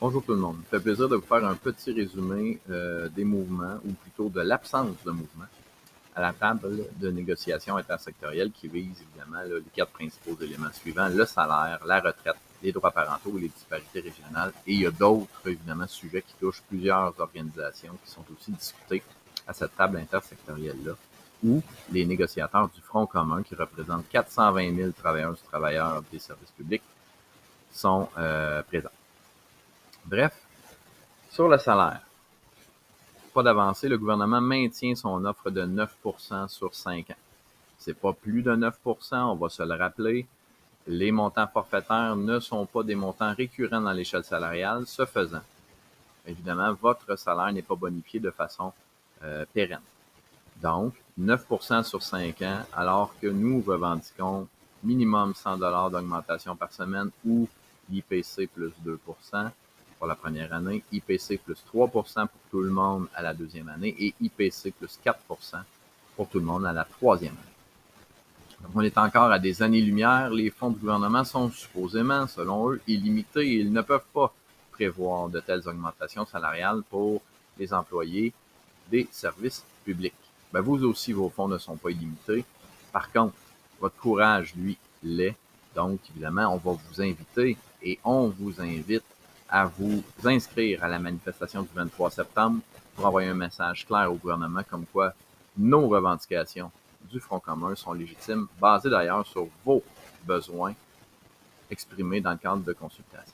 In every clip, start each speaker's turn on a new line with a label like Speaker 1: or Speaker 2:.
Speaker 1: Bonjour tout le monde. Ça fait plaisir de vous faire un petit résumé des mouvements, ou plutôt de l'absence de mouvements, à la table de négociation intersectorielle qui vise évidemment les 4 principaux éléments suivants: le salaire, la retraite, les droits parentaux et les disparités régionales. Et il y a d'autres, évidemment, sujets qui touchent plusieurs organisations qui sont aussi discutés à cette table intersectorielle-là, où les négociateurs du Front commun, qui représentent 420 000 travailleuses et travailleurs des services publics, sont présents. Bref, sur le salaire, pas d'avancée, le gouvernement maintient son offre de 9 sur 5 ans. C'est pas plus de 9 on va se le rappeler. Les montants forfaitaires ne sont pas des montants récurrents dans l'échelle salariale. Ce faisant, évidemment, votre salaire n'est pas bonifié de façon pérenne. Donc, 9 sur 5 ans, alors que nous revendiquons minimum 100 $ d'augmentation par semaine ou IPC plus 2 pour la première année, IPC plus 3 pour tout le monde à la deuxième année et IPC plus 4 pour tout le monde à la troisième année. Donc, on est encore à des années-lumière. Les fonds du gouvernement sont supposément, selon eux, illimités et ils ne peuvent pas prévoir de telles augmentations salariales pour les employés des services publics. Ben, vous aussi, vos fonds ne sont pas illimités. Par contre, votre courage, lui, l'est. Donc, évidemment, on va vous inviter et on vous invite à vous inscrire à la manifestation du 23 septembre pour envoyer un message clair au gouvernement comme quoi nos revendications du Front commun sont légitimes, basées d'ailleurs sur vos besoins exprimés dans le cadre de consultation.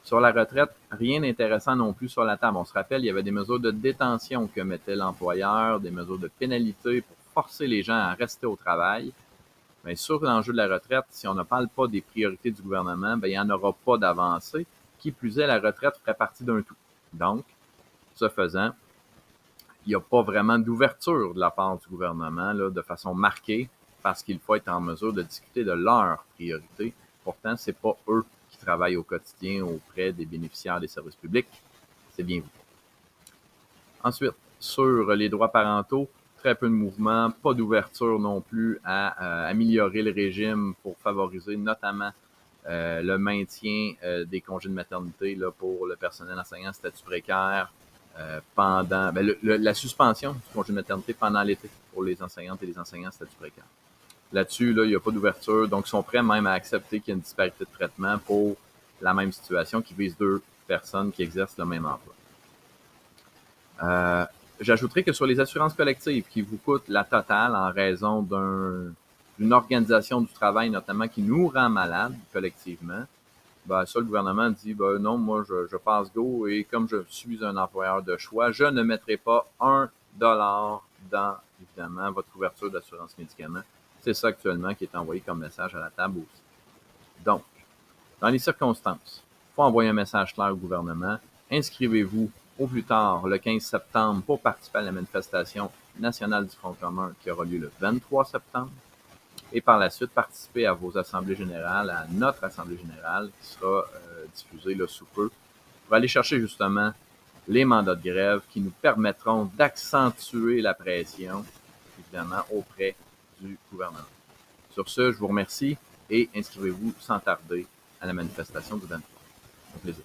Speaker 1: Sur la retraite, rien d'intéressant non plus sur la table. On se rappelle, il y avait des mesures de détention que mettait l'employeur, des mesures de pénalité pour forcer les gens à rester au travail. Mais sur l'enjeu de la retraite, si on ne parle pas des priorités du gouvernement, il n'y en aura pas d'avancée. Qui plus est, la retraite ferait partie d'un tout. Donc, ce faisant, il n'y a pas vraiment d'ouverture de la part du gouvernement là, de façon marquée parce qu'il faut être en mesure de discuter de leurs priorités. Pourtant, ce n'est pas eux qui travaillent au quotidien auprès des bénéficiaires des services publics, c'est bien vous. Ensuite, sur les droits parentaux, très peu de mouvement, pas d'ouverture non plus à améliorer le régime pour favoriser notamment le maintien des congés de maternité là, pour le personnel enseignant statut précaire, pendant la suspension du congé de maternité pendant l'été pour les enseignantes et les enseignants statut précaire. Là-dessus, là, il n'y a pas d'ouverture, donc ils sont prêts même à accepter qu'il y ait une disparité de traitement pour la même situation qui vise deux personnes qui exercent le même emploi. J'ajouterai que sur les assurances collectives qui vous coûtent la totale en raison d'une organisation du travail notamment qui nous rend malades collectivement, ben, ça, le gouvernement dit, ben non, moi, je passe go et comme je suis un employeur de choix, je ne mettrai pas $1 dans, évidemment, votre couverture d'assurance médicaments. C'est ça actuellement qui est envoyé comme message à la table aussi. Donc, dans les circonstances, il faut envoyer un message clair au gouvernement. Inscrivez-vous au plus tard le 15 septembre pour participer à la manifestation nationale du Front commun qui aura lieu le 23 septembre. Et par la suite, participer à vos assemblées générales, à notre assemblée générale qui sera diffusée là, sous peu, pour aller chercher justement les mandats de grève qui nous permettront d'accentuer la pression, évidemment, auprès du gouvernement. Sur ce, je vous remercie et inscrivez-vous sans tarder à la manifestation du 23. Au plaisir.